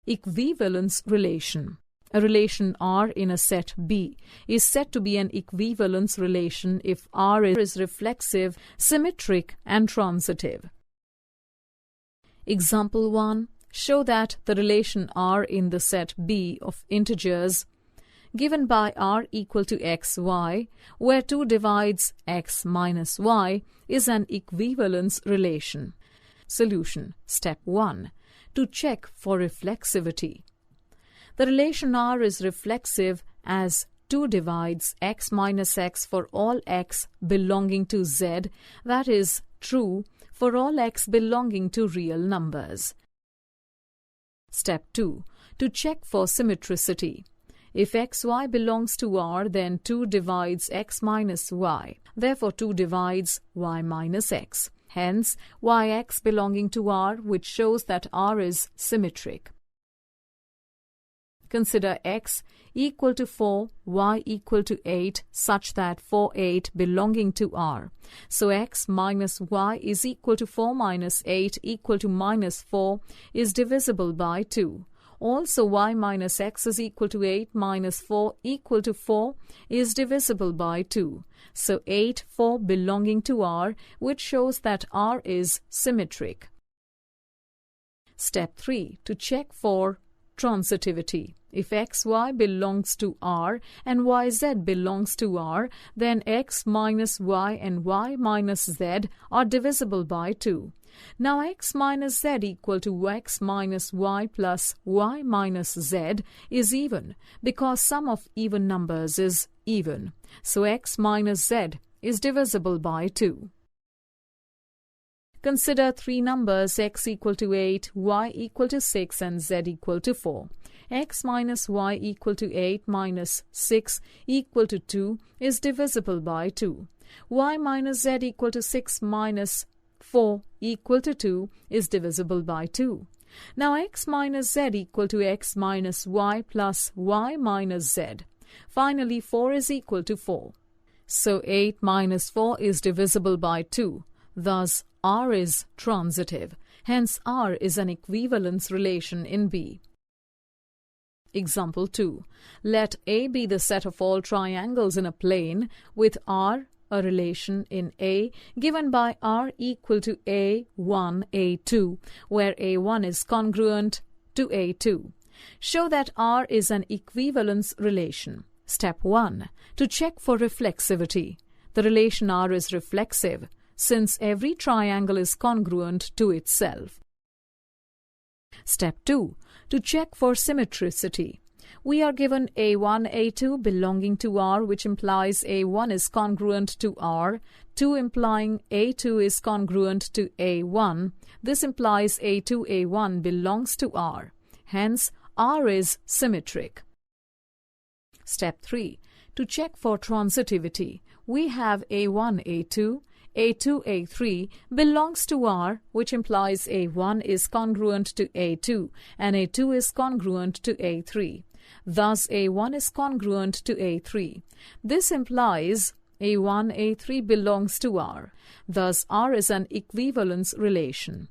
Equivalence relation. A relation R in a set B is said to be an equivalence relation if R is reflexive, symmetric, and transitive. Example 1. Show that the relation R in the set B of integers given by R equal to xy, where 2 divides x minus y, is an equivalence relation. Solution. Step 1. To check for reflexivity. The relation R is reflexive as 2 divides x minus x for all x belonging to z, that is true for all x belonging to real numbers. Step 2. To check for symmetricity. If xy belongs to R, then 2 divides x minus y. Therefore, 2 divides y minus x. Hence, yx belonging to R, which shows that R is symmetric. Consider x equal to 4, y equal to 8, such that 4, 8 belonging to R. So x minus y is equal to 4 minus 8 equal to minus 4 is divisible by 2. Also, y minus x is equal to 8 minus 4 equal to 4 is divisible by 2. So 8, 4 belonging to R, which shows that R is symmetric. Step 3. To check for transitivity. If xy belongs to R and yz belongs to R, then x minus y and y minus z are divisible by 2. Now x minus z equal to x minus y plus y minus z is even, because sum of even numbers is even. So x minus z is divisible by 2. Consider 3 numbers x equal to 8, y equal to 6 and z equal to 4. X minus y equal to 8 minus 6 equal to 2 is divisible by 2. Y minus z equal to 6 minus 4 equal to 2 is divisible by 2. Now x minus z equal to x minus y plus y minus z. Finally, 4 is equal to 4. So 8 minus 4 is divisible by 2. Thus, R is transitive. Hence, R is an equivalence relation in B. Example 2. Let A be the set of all triangles in a plane with R a relation in A given by R equal to A1, A2, where A1 is congruent to A2. Show that R is an equivalence relation. Step 1. To check for reflexivity. The relation R is reflexive since every triangle is congruent to itself. Step 2. To check for symmetricity. We are given A1, A2 belonging to R, which implies A1 is congruent to R, 2 implying A2 is congruent to A1. This implies A2, A1 belongs to R. Hence, R is symmetric. Step 3. To check for transitivity. We have A1, A2, A2, A3 belongs to R, which implies A1 is congruent to A2 and A2 is congruent to A3. Thus, A1 is congruent to A3. This implies A1, A3 belongs to R. Thus, R is an equivalence relation.